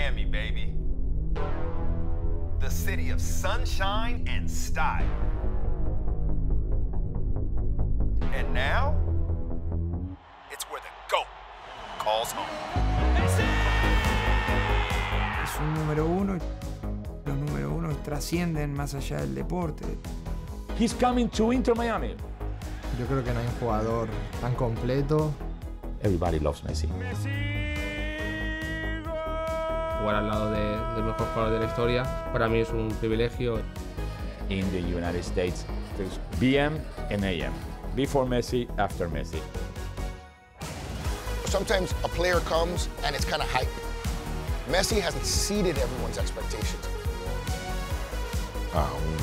Miami, baby. The city of sunshine and style. And now, it's where the GOAT calls home. Es un número uno. Los número uno trascienden más allá del deporte. He's coming to Inter Miami. Yo creo que no hay un jugador tan completo. Everybody loves Messi. Jugar al lado del mejor jugador de la historia, para mí es un privilegio. In the United States, there's BM and AM. Before Messi, after Messi. Sometimes a player comes and it's kind of hype. Messi has exceeded everyone's expectations.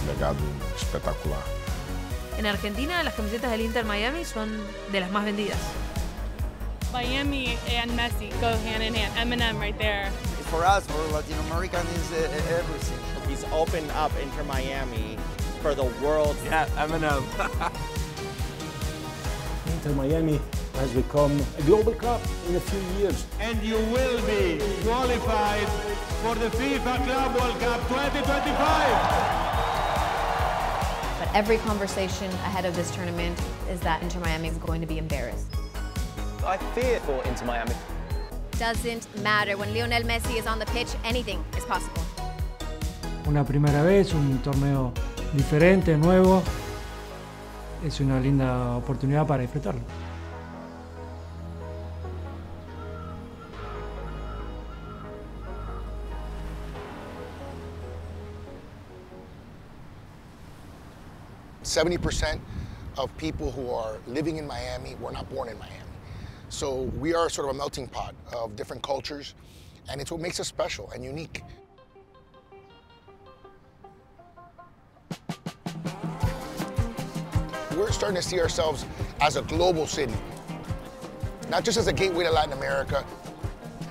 Legado espectacular. En Argentina, las camisetas del Inter Miami son de las más vendidas. Miami and Messi go hand in hand. Eminem right there. For us, for Latino Americans, is everything. He's opened up Inter Miami for the world. Yeah, Eminem. Inter Miami has become a global club in a few years. And you will be qualified for the FIFA Club World Cup 2025. But every conversation ahead of this tournament is that Inter Miami is going to be embarrassed. I fear for Inter Miami. Doesn't matter. When Lionel Messi is on the pitch, anything is possible. Una primera vez, un torneo diferente, nuevo. Es una linda oportunidad para disfrutarlo. %70 of people who are living in Miami were not born in Miami. So we are sort of a melting pot of different cultures, and it's what makes us special and unique. We're starting to see ourselves as a global city, not just as a gateway to Latin America,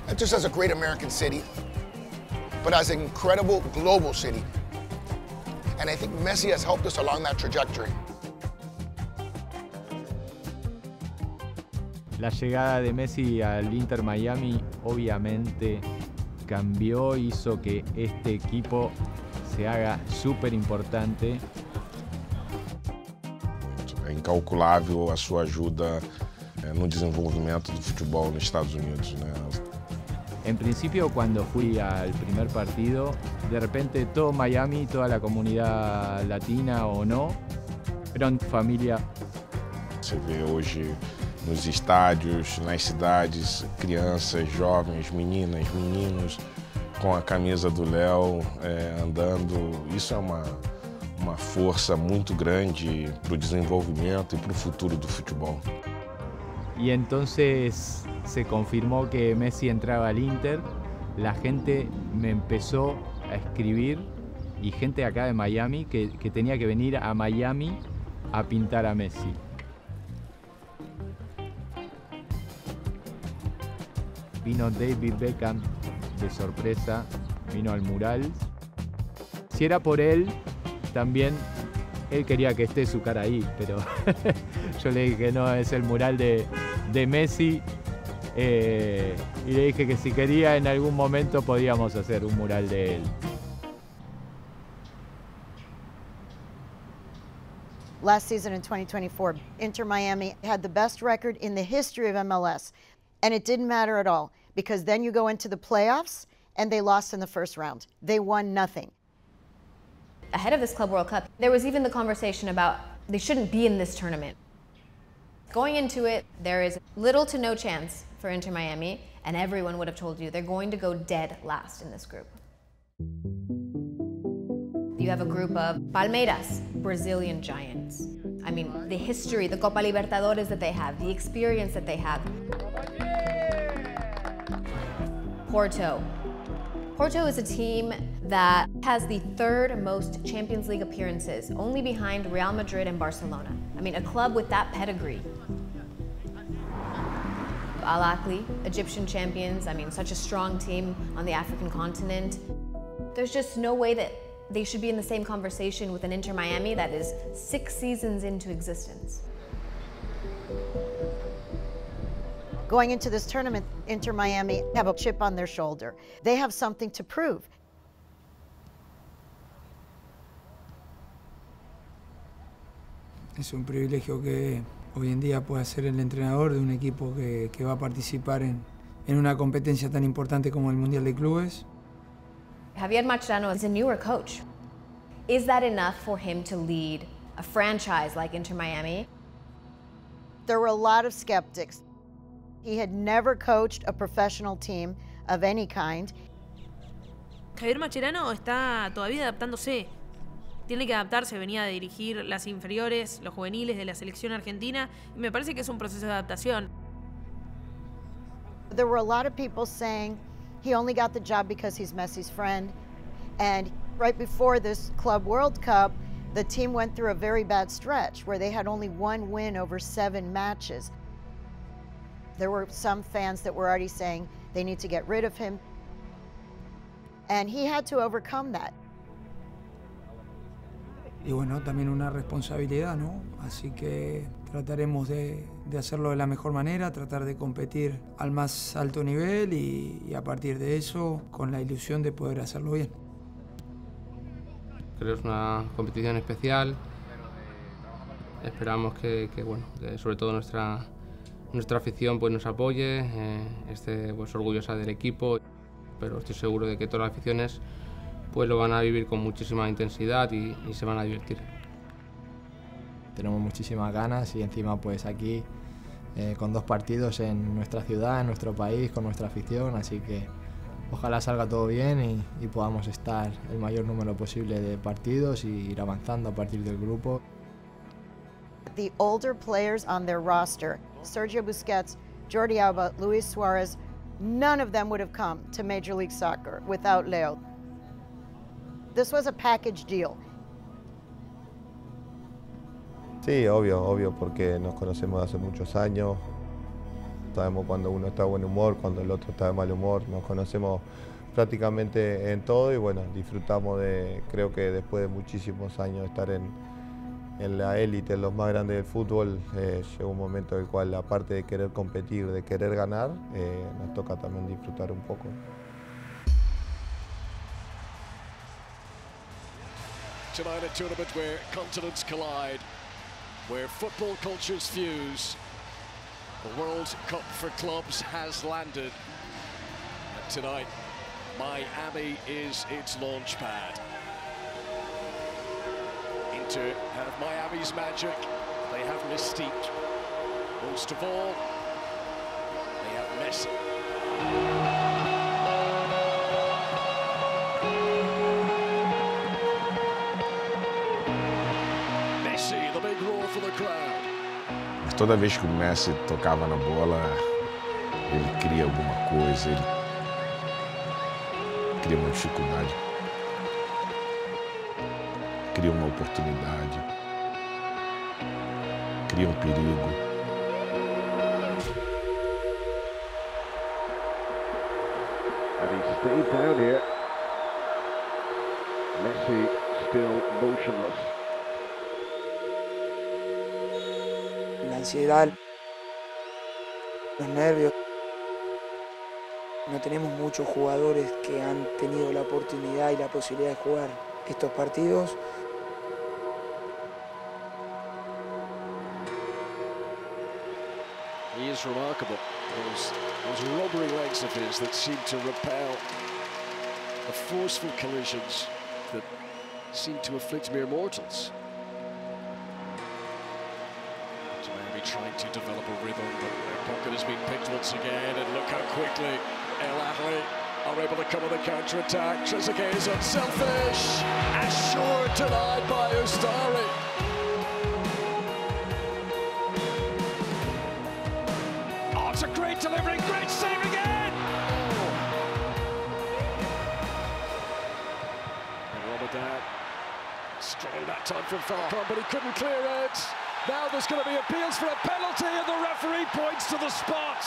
not just as a great American city, but as an incredible global city. And I think Messi has helped us along that trajectory. La llegada de Messi al Inter Miami obviamente cambió, hizo que este equipo se haga súper importante. É incalculável a sua ajuda no desenvolvimento do futebol nos Estados Unidos, né? En principio, cuando fui al primer partido, de repente todo Miami, toda la comunidad latina o no, eran familia. Você vê hoje nos estádios, nas cidades, crianças, jovens, meninas, meninos com a camisa do Léo andando. Isso é uma força muito grande para o desenvolvimento e para o futuro do futebol. Y entonces se confirmó que Messi entraba al Inter, la gente me empezó a escribir y gente acá de Miami que tenía que venir a Miami a pintar a Messi. Vino David Beckham de sorpresa, vino al mural. Si era por él, también él quería que esté su cara ahí, pero yo le dije que no, es el mural de Messi. Y le dije que si quería en algún momento podíamos hacer un mural de él. Last season in 2024, Inter Miami had the best record in the history of MLS. And it didn't matter at all, because then you go into the playoffs and they lost in the first round. They won nothing. Ahead of this Club World Cup, there was even the conversation about they shouldn't be in this tournament. Going into it, there is little to no chance for Inter Miami, and everyone would have told you they're going to go dead last in this group. You have a group of Palmeiras, Brazilian giants. I mean, the history, the Copa Libertadores that they have, the experience that they have. Porto. Porto is a team that has the third most Champions League appearances, only behind Real Madrid and Barcelona. I mean, a club with that pedigree. Al Ahly, Egyptian champions, I mean, such a strong team on the African continent. There's just no way that they should be in the same conversation with an Inter Miami that is 6 seasons into existence. Going into this tournament, Inter Miami have a chip on their shoulder. They have something to prove. Es un privilegio que hoy en día pueda ser el entrenador de un equipo que va a participar en una competencia tan importante como el Mundial de Clubes. Javier Mascherano is a newer coach. Is that enough for him to lead a franchise like Inter Miami? There were a lot of skeptics. He had never coached a professional team of any kind. Javier Mascherano está todavía adaptándose. Tiene que adaptarse, venía de dirigir las inferiores, los juveniles de la selección argentina, y me parece que es un proceso de adaptación. There were a lot of people saying he only got the job because he's Messi's friend. And right before this Club World Cup, the team went through a very bad stretch where they had only one win over 7 matches. There were some fans that were already saying they need to get rid of him. And he had to overcome that. Y bueno, también una responsabilidad, ¿no? Así que trataremos de hacerlo de la mejor manera, tratar de competir al más alto nivel y a partir de eso, con la ilusión de poder hacerlo bien. Creo que es una competición especial. Esperamos que sobre todo nuestra afición pues, nos apoye, esté pues, orgullosa del equipo, pero estoy seguro de que todas las aficiones pues lo van a vivir con muchísima intensidad y se van a divertir. Tenemos muchísimas ganas y encima pues aquí con 2 partidos en nuestra ciudad, en nuestro país, con nuestra afición, así que ojalá salga todo bien y podamos estar el mayor número posible de partidos y ir avanzando a partir del grupo. The older players on their roster, Sergio Busquets, Jordi Alba, Luis Suarez, none of them would have come to Major League Soccer without Leo. This was a package deal. Sí, obvio, porque nos conocemos hace muchos años. Sabemos cuando uno está de buen humor, cuando el otro está de mal humor. Nos conocemos prácticamente en todo y bueno, disfrutamos creo que después de muchísimos años de estar en la élite, en los más grandes del fútbol, llegó un momento en el cual, aparte de querer competir, de querer ganar, nos toca también disfrutar un poco. Tonight, a tournament where continents collide, where football cultures fuse. The World Cup for clubs has landed. And tonight, Miami is its launch pad. Inter have Miami's magic, they have mystique. Most of all, they have Messi. Mas toda vez que o Messi tocava na bola, ele cria alguma coisa, ele cria uma dificuldade, cria uma oportunidade, cria um perigo. And he stayed down here. Messi still motionless. La ansiedad, los nervios. No tenemos muchos jugadores que han tenido la oportunidad y la posibilidad de jugar estos partidos. He is remarkable. Those lumbering legs of his that seem to repel the forceful collisions that seem to afflict mere mortals. Trying to develop a rhythm, but their pocket has been picked once again, and look how quickly El Ahly are able to come on the counter-attack. Trezeguet is unselfish, assured denied by Ustari. Oh, it's a great delivery, great save again! And Ramadan strong that time from Falcon, but he couldn't clear it. Now there's going to be appeals for a penalty and the referee points to the spot.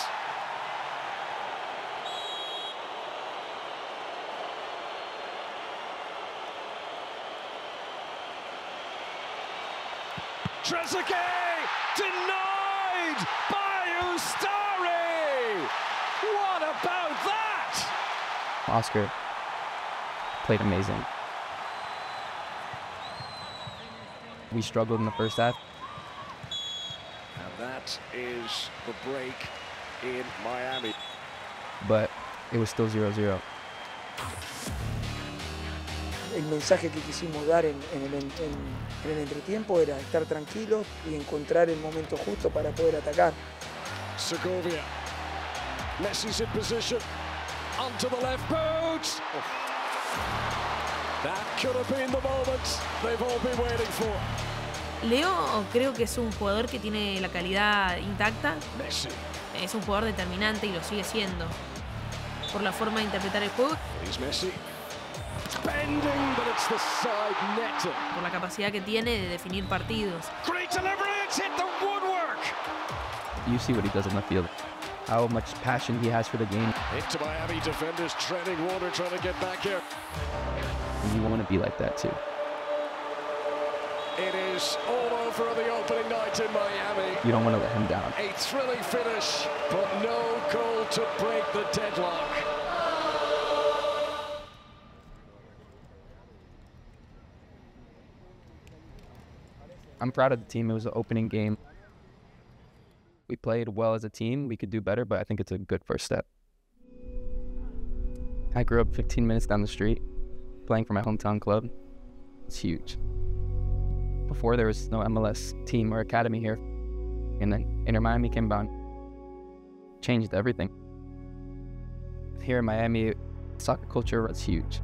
Trezeguet denied by Ustari. What about that? Oscar played amazing. We struggled in the first half. And that is the break in Miami. But it was still 0-0. El mensaje que quisimos dar en el entretiempo era estar tranquilos y encontrar el momento justo para poder atacar. Segovia. Messi's in position. Onto the left boot. That could have been the moment they've all been waiting for. Leo creo que es un jugador que tiene la calidad intacta. Messi. Es un jugador determinante y lo sigue siendo. Por la forma de interpretar el juego. He's Messi. It's bending, but it's the side net. Por la capacidad que tiene de definir partidos. Great delivery, it's hit the woodwork. You see what he does on the field. How much passion he has for the game. Into Miami defenders treading water, trying to get back here. And you want to be like that too. It is all over the opening night in Miami. You don't want to let him down. A thrilling finish, but no goal to break the deadlock. I'm proud of the team. It was an opening game. We played well as a team. We could do better, but I think it's a good first step. I grew up 15 minutes down the street, playing for my hometown club. It's huge. Before, there was no MLS team or academy here. And then Inter Miami came about, changed everything. Here in Miami, soccer culture is huge.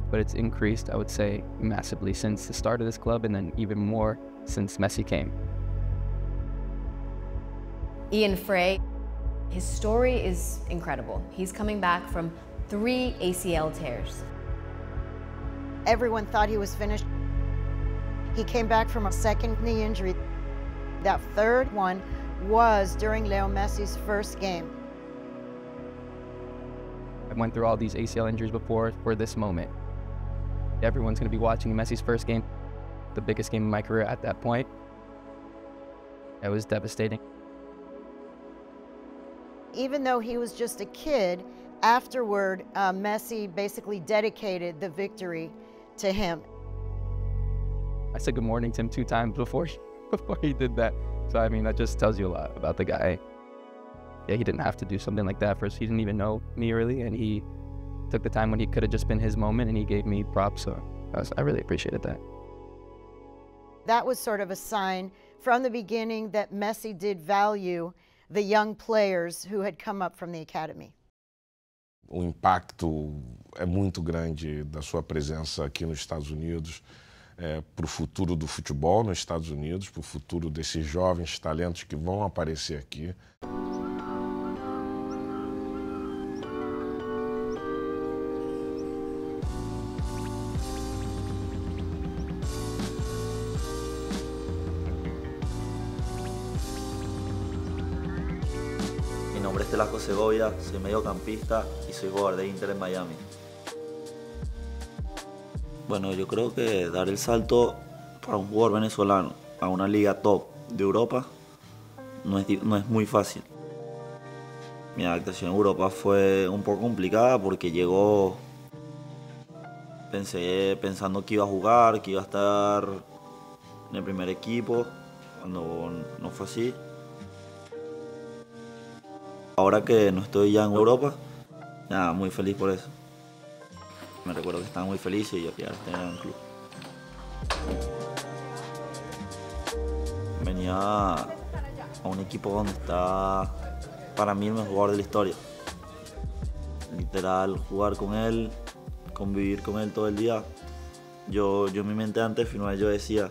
But it's increased, I would say, massively since the start of this club, and then even more since Messi came. Ian Frey, his story is incredible. He's coming back from 3 ACL tears. Everyone thought he was finished. He came back from a second knee injury. That third one was during Leo Messi's first game. I went through all these ACL injuries before for this moment. Everyone's going to be watching Messi's first game, the biggest game of my career at that point. It was devastating. Even though he was just a kid, afterward, Messi basically dedicated the victory to him. I said good morning to him 2 times before he did that. So, I mean, that just tells you a lot about the guy. Yeah, he didn't have to do something like that first. He didn't even know me really, and he took the time when he could have just been his moment, and he gave me props, so I really appreciated that. That was sort of a sign from the beginning that Messi did value the young players who had come up from the academy. O impacto é muito grande da sua presença aqui nos Estados Unidos, para o futuro do futebol nos Estados Unidos, para o futuro desses jovens talentos que vão aparecer aqui. Mi nombre es Telasco Segovia, soy mediocampista y soy jugador de Inter en Miami. Bueno, yo creo que dar el salto para un jugador venezolano a una liga top de Europa no es muy fácil. Mi adaptación en Europa fue un poco complicada porque llegó pensando que iba a jugar, que iba a estar en el primer equipo, cuando no fue así. Ahora que no estoy ya en Europa, nada, muy feliz por eso. Me recuerdo que estaba muy feliz y yo quería estar en el club. Venía a un equipo donde está, para mí, el mejor jugador de la historia. Literal, jugar con él, convivir con él todo el día. Yo en mi mente antes de firmar, yo decía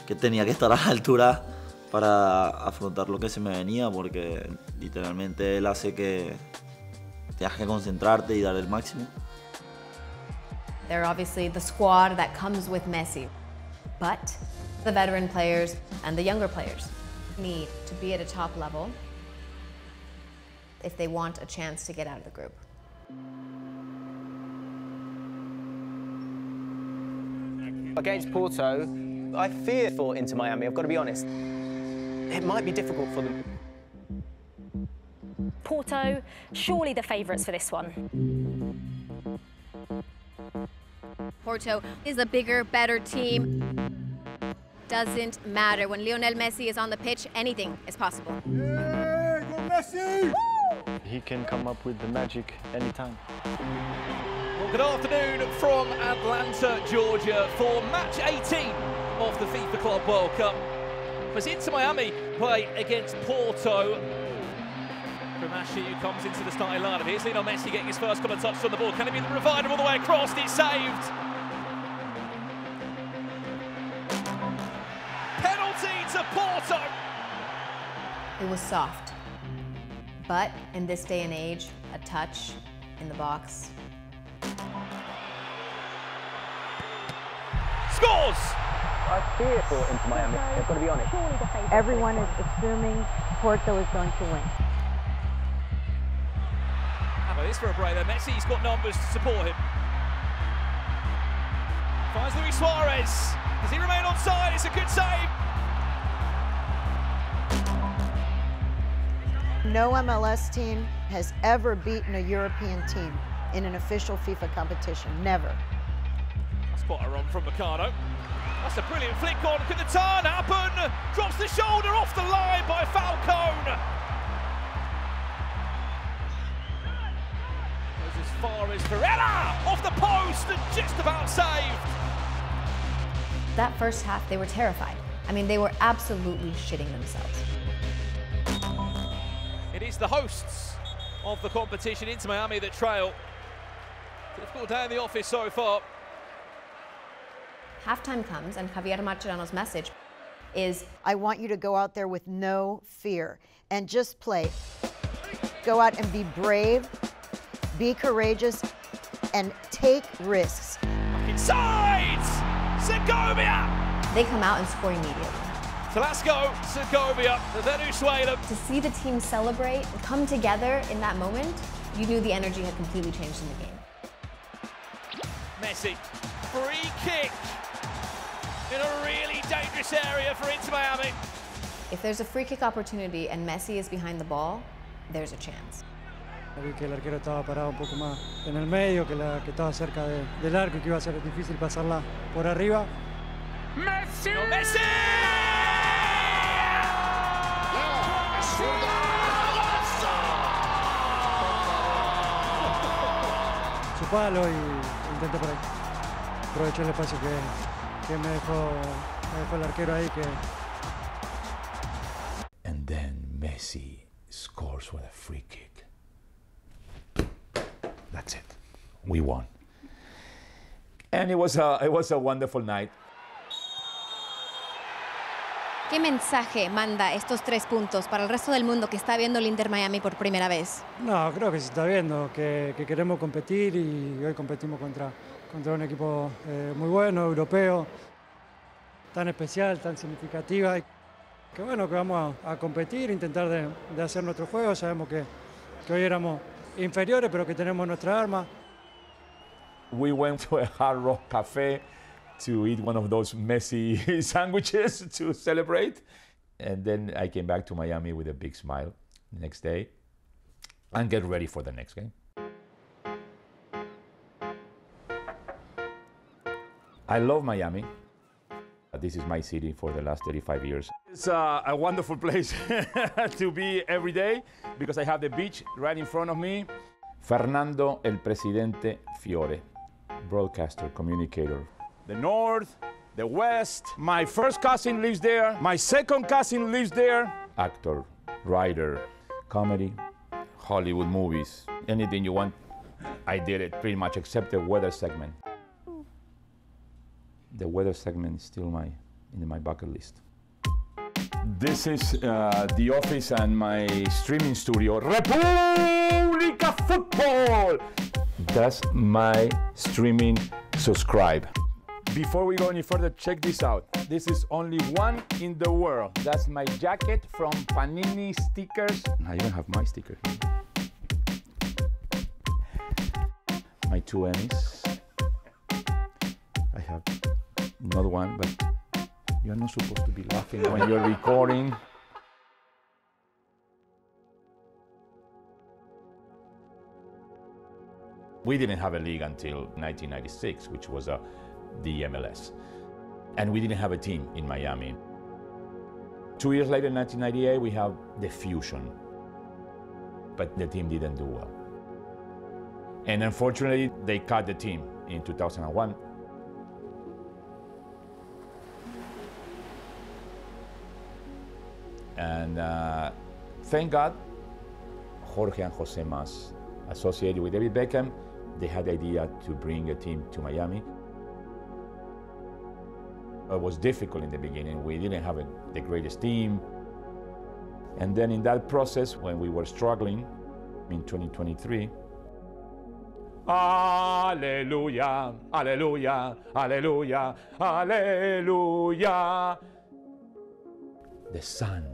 que tenía que estar a la altura para afrontar lo que se me venía, porque literalmente él hace que tengas que concentrarte y dar el máximo. They're obviously the squad that comes with Messi, but the veteran players and the younger players need to be at a top level if they want a chance to get out of the group. Against Porto, I fear for Inter Miami, I've got to be honest. It might be difficult for them. Porto, surely the favourites for this one. Porto is a bigger, better team. Doesn't matter. When Lionel Messi is on the pitch, anything is possible. Hey, go Messi! He can come up with the magic anytime. Well, good afternoon from Atlanta, Georgia, for match 18 of the FIFA Club World Cup. As Inter Miami play against Porto. Kramashi, who comes into the starting lineup. Here's Lionel Messi getting his first couple of touches on the ball. Can he be the provider all the way across? It's saved. Penalty to Porto. It was soft. But in this day and age, a touch in the box. Scores! I fear for Inter Miami, I've got to be honest. Everyone is assuming Porto is going to win. How about this for a break there? Messi's got numbers to support him. Finds Luis Suarez. Does he remain onside? It's a good save. No MLS team has ever beaten a European team in an official FIFA competition. Never. That's quite a run from Mercado. That's a brilliant flick on. Could the turn happen? Drops the shoulder off the line by Falcone. Goes as far as Varela off the post and just about saved. That first half, they were terrified. I mean, they were absolutely shitting themselves. It is the hosts of the competition, Inter Miami, that trail. Difficult day in the office so far. Halftime comes, and Javier Mascherano's message is, I want you to go out there with no fear and just play. Go out and be brave, be courageous, and take risks. Inside! Segovia! They come out and score immediately. Velasco, Segovia, Venezuela. To see the team celebrate, come together in that moment, you knew the energy had completely changed in the game. Messi, free kick in a really dangerous area for Inter Miami. If there's a free kick opportunity and Messi is behind the ball, there's a chance. Vi que el arquero estaba parado un poco más en el medio, que estaba cerca del arco y que iba a ser difícil pasarla por arriba. Messi! No, Messi! Su palo y intenté por ahí. Aproveché el espacio que me dejó el arquero ahí. And then Messi scores with a free kick. That's it. We won. And it was a wonderful night. ¿Qué mensaje manda estos 3 puntos para el resto del mundo que está viendo el Inter Miami por primera vez? No, creo que se está viendo que queremos competir y hoy competimos contra un equipo muy bueno, europeo, tan especial, tan significativa. Que bueno, que vamos a competir, intentar de hacer nuestro juego. Sabemos que hoy éramos inferiores, pero que tenemos nuestra arma. We went to a Hard Rock Cafe to eat one of those Messi sandwiches to celebrate. And then I came back to Miami with a big smile the next day and get ready for the next game. I love Miami. This is my city for the last 35 years. It's a wonderful place to be every day because I have the beach right in front of me. Fernando El Presidente Fiore, broadcaster, communicator. The North, the West. My first cousin lives there. My second cousin lives there. Actor, writer, comedy, Hollywood movies. Anything you want, I did it pretty much except the weather segment. The weather segment is still in my bucket list. This is the office and my streaming studio, República Football. That's my streaming subscribe. Before we go any further, check this out. This is only one in the world. That's my jacket from Panini Stickers. I even have my sticker here. My 2 Emmys. I have not one, but you're not supposed to be laughing when you're recording. We didn't have a league until 1996, which was the MLS. And we didn't have a team in Miami. 2 years later, in 1998, we have the Fusion. But the team didn't do well. And unfortunately, they cut the team in 2001. And thank God, Jorge and Jose Mas, associated with David Beckham, they had the idea to bring a team to Miami. It was difficult in the beginning. We didn't have the greatest team. And then in that process, when we were struggling in 2023, Hallelujah, Hallelujah, Hallelujah, Hallelujah, the sun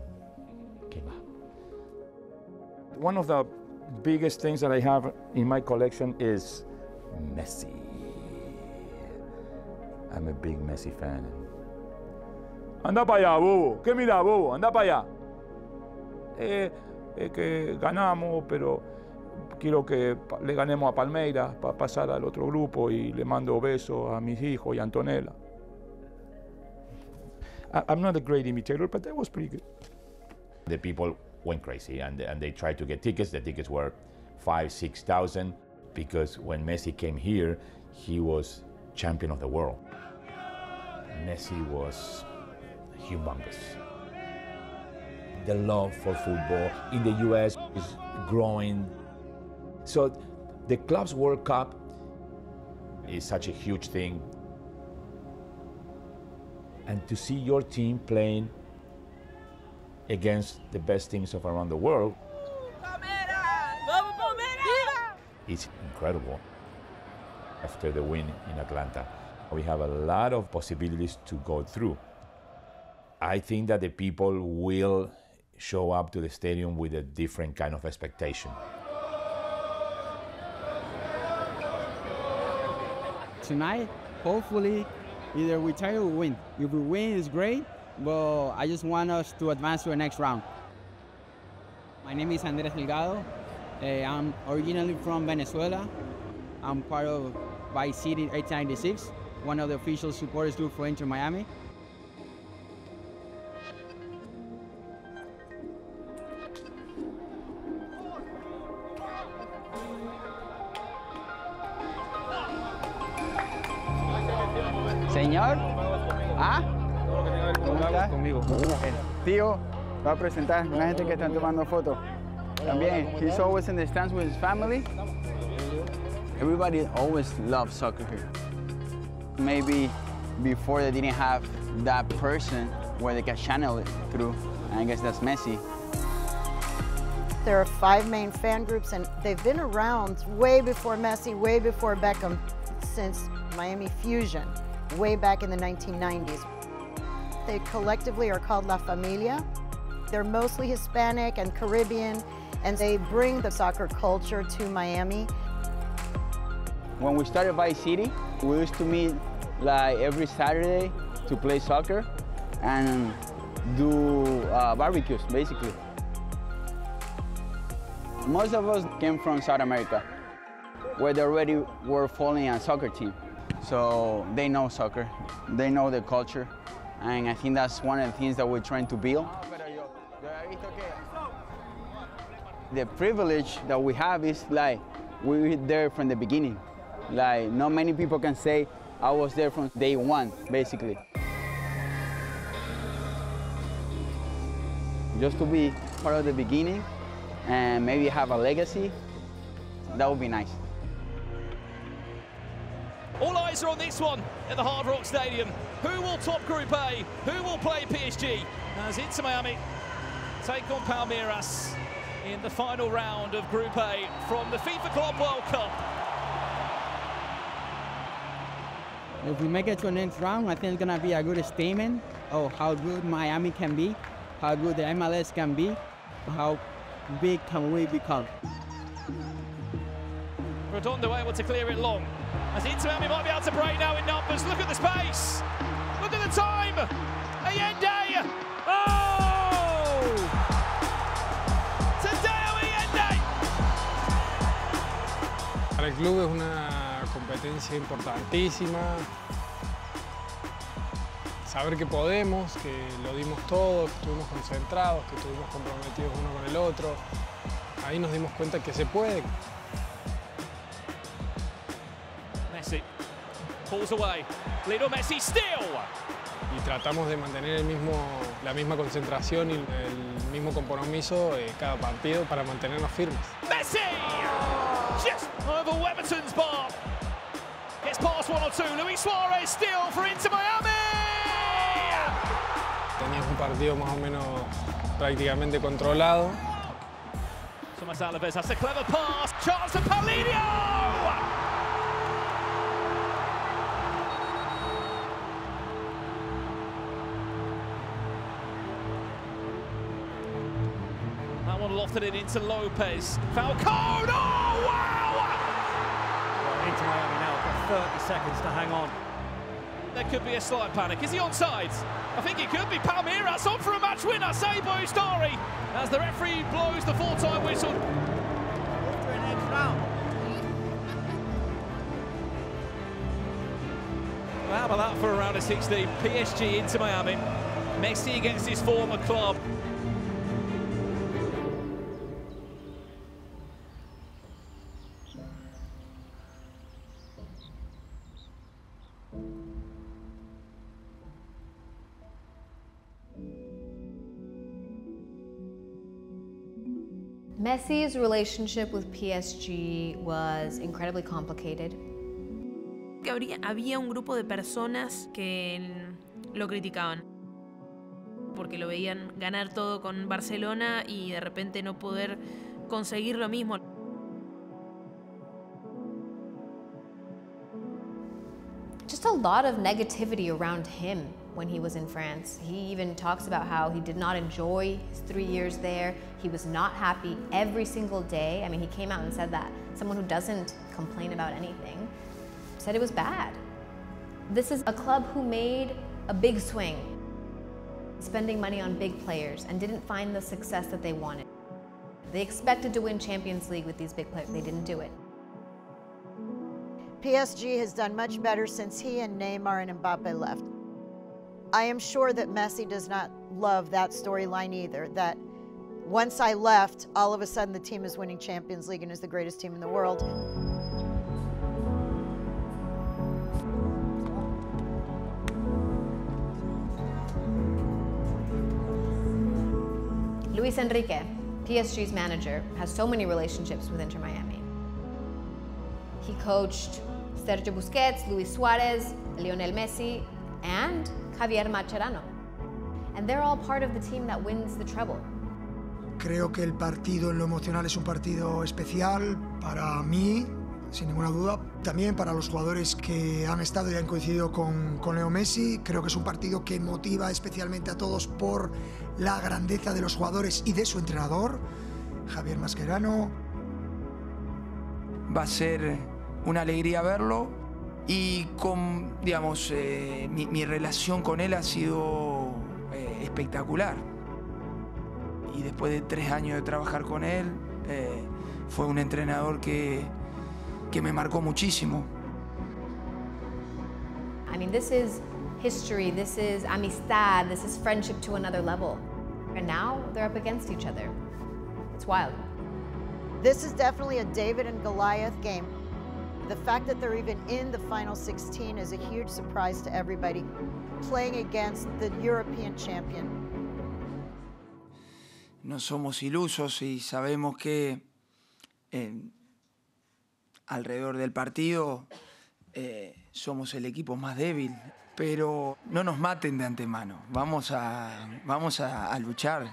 came up. One of the biggest things that I have in my collection is Messi. I'm a big Messi fan. Anda para allá, bobo. ¿Qué mira, bobo? Anda para allá. Que ganamos, pero quiero que le ganemos a Palmeiras para pasar al otro grupo y le mando besos a mis hijos y a Antonella. I'm not a great imitator, but that was pretty good. The people went crazy and they tried to get tickets. The tickets were 5,000, 6,000 because when Messi came here, he was champion of the world. Messi was humongous. The love for football in the US is growing. So the Clubs World Cup is such a huge thing. And to see your team playing against the best teams of around the world, it's incredible. After the win in Atlanta, we have a lot of possibilities to go through. I think that the people will show up to the stadium with a different kind of expectation. Tonight, hopefully, either we try or win. If we win, it's great, but I just want us to advance to the next round. My name is Andres Delgado. I'm originally from Venezuela. I'm part of Vice City 1896, one of the official supporters group for Inter Miami. Señor, ¿cómo está? Conmigo. El tío va a presentar una gente que están tomando fotos. También, he's always in the stands with his family. Everybody always loves soccer here. Maybe before they didn't have that person where they can channel it through, and I guess that's Messi. There are 5 main fan groups, and they've been around way before Messi, way before Beckham, since Miami Fusion, way back in the 1990s. They collectively are called La Familia. They're mostly Hispanic and Caribbean, and they bring the soccer culture to Miami. When we started Vice City, we used to meet like every Saturday to play soccer and do barbecues, basically. Most of us came from South America, where they already were following a soccer team. So they know soccer, they know the culture, and I think that's one of the things that we're trying to build. The privilege that we have is like, we were there from the beginning. Like, not many people can say, I was there from day one, basically. Just to be part of the beginning and maybe have a legacy, that would be nice. All eyes are on this one at the Hard Rock Stadium. Who will top Group A? Who will play PSG? As Inter Miami take on Palmeiras in the final round of Group A from the FIFA Club World Cup. If we make it to the next round, I think it's gonna be a good statement of how good Miami can be, how good the MLS can be, how big can we become. Redondo able to clear it long. As Inter Miami might be able to break now in numbers. Look at the space. Look at the time. Allende. Oh! Tadeo Allende. Para el club es una competencia importantísima. Saber que podemos, que lo dimos todo, que estuvimos concentrados, que estuvimos comprometidos uno con el otro. Ahí nos dimos cuenta que se puede. Messi pulls away. Lionel Messi still. Y tratamos de mantener la misma concentración y el mismo compromiso cada partido para mantenernos firmes. Messi! Just over Weberton's bar. Gets past one or two. Luis Suarez still for Inter Miami! Tenías un partido más o menos prácticamente controlado. Thomas Alaves has a clever pass. Chance for Paulinho! That one lofted it into Lopez. Falcone! Oh, wow! Well, Inter Miami now got 30 seconds to hang on. There could be a slight panic. Is he onside? I think it could be. Palmeiras on for a match winner. Seibo Ustari as the referee blows the full-time whistle. For an next round. Well, how about that for a round of 16? PSG into Miami. Messi against his former club. Messi's relationship with PSG was incredibly complicated. Que había un grupo de personas que lo criticaban porque lo veían ganar todo con Barcelona y de repente no poder conseguir lo mismo. Just a lot of negativity around him when he was in France. He even talks about how he did not enjoy his 3 years there. He was not happy every single day. I mean, he came out and said that. Someone who doesn't complain about anything said it was bad. This is a club who made a big swing, spending money on big players, and didn't find the success that they wanted. They expected to win Champions League with these big players. They didn't do it. PSG has done much better since he and Neymar and Mbappe left. I am sure that Messi does not love that storyline either, that once I left, all of a sudden the team is winning Champions League and is the greatest team in the world. Luis Enrique, PSG's manager, has so many relationships with Inter Miami. He coached Sergio Busquets, Luis Suarez, Lionel Messi, and Javier Mascherano. And they're all part of the team that wins the treble. Creo que el partido en lo emocional es un partido especial para mí, sin ninguna duda. También para los jugadores que han estado y han coincidido con Leo Messi. Creo que es un partido que motiva especialmente a todos por la grandeza de los jugadores y de su entrenador, Javier Mascherano. Va a ser una alegría verlo y digamos, mi relación con él ha sido espectacular. Y después de 3 años de trabajar con él, fue un entrenador que me marcó muchísimo. I mean, this is history, this is amistad, this is friendship to another level. And now they're up against each other. It's wild. This is definitely a David and Goliath game. The fact that they're even in the final 16 is a huge surprise to everybody, playing against the European champion. No somos ilusos y sabemos que alrededor del partido somos el equipo más débil, pero no nos maten de antemano, vamos a luchar.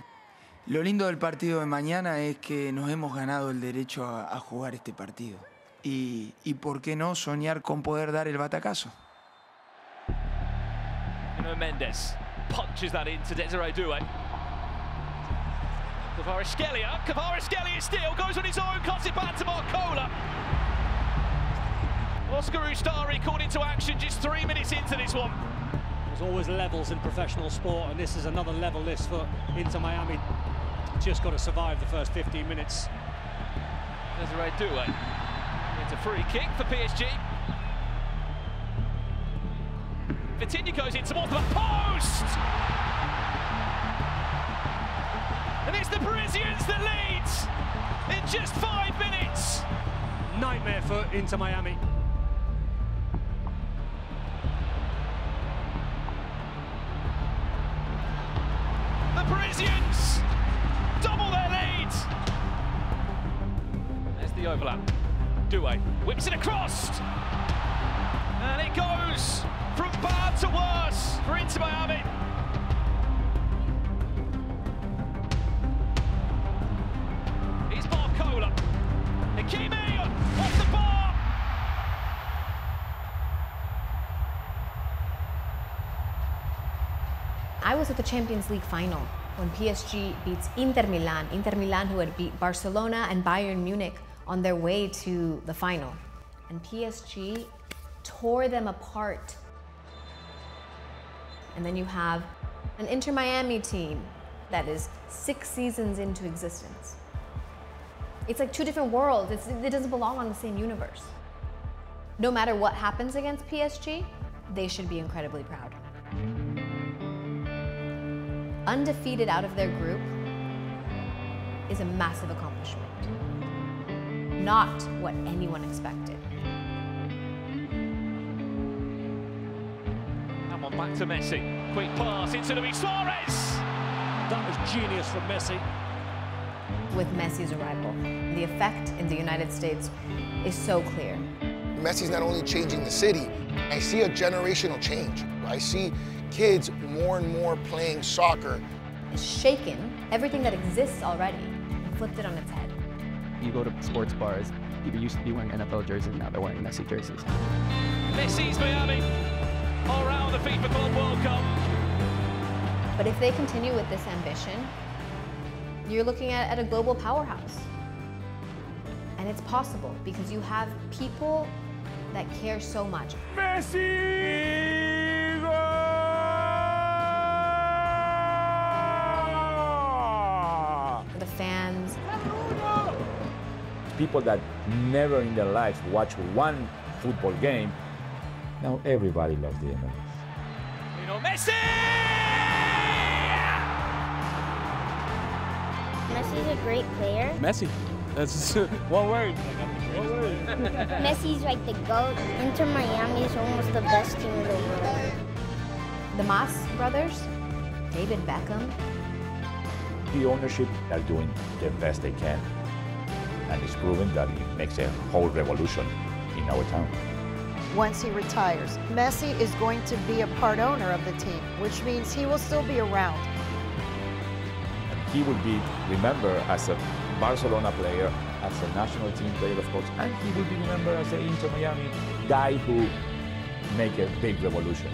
Lo lindo del partido de mañana es que nos hemos ganado el derecho a jugar este partido y por qué no soñar con poder dar el batacazo. Mendes punches that into Desiree Doué. Kvaratskhelia still goes on his own, cuts it back to Marcola. Oscar Ustari called into action just 3 minutes into this one. There's always levels in professional sport, and this is another level this for Inter Miami. Just got to survive the first 15 minutes. Desiree Doué. It's a free kick for PSG. Vitinha goes in towards the post! And it's the Parisians that leads in just 5 minutes. Nightmare for Inter Miami. The Parisians double their lead. There's the overlap. Doué whips it across. And it goes from bad to worse for Inter Miami. Here's Barcola. Hakimi off the bar. I was at the Champions League final when PSG beats Inter Milan who had beat Barcelona and Bayern Munich on their way to the final. And PSG tore them apart. And then you have an Inter Miami team that is 6 seasons into existence. It's like 2 different worlds. It doesn't belong on the same universe. No matter what happens against PSG, they should be incredibly proud. Undefeated out of their group is a massive accomplishment. Not what anyone expected. Come on, back to Messi. Quick pass into Luis Suarez. That was genius from Messi. With Messi's arrival, the effect in the United States is so clear. Messi's not only changing the city, I see a generational change. I see kids more and more playing soccer. It's shaken everything that exists already and flipped it on its head. You go to sports bars, people used to be wearing NFL jerseys, now they're wearing Messi jerseys. Messi's Miami around the FIFA Club World Cup. But if they continue with this ambition, you're looking at a global powerhouse. And it's possible because you have people that care so much. Messi! The fans. People that never in their lives watch one football game, now everybody loves the MLS. You know, Messi! Messi's a great player. Messi. That's one word. Messi's like the GOAT. Inter Miami is almost the best team in the world. The Mas brothers, David Beckham. The ownership are doing the best they can. And it's proven that it makes a whole revolution in our town. Once he retires, Messi is going to be a part owner of the team, which means he will still be around. And he will be remembered as a Barcelona player, as a national team player, of course, and he will be remembered as an Inter Miami guy who made a big revolution.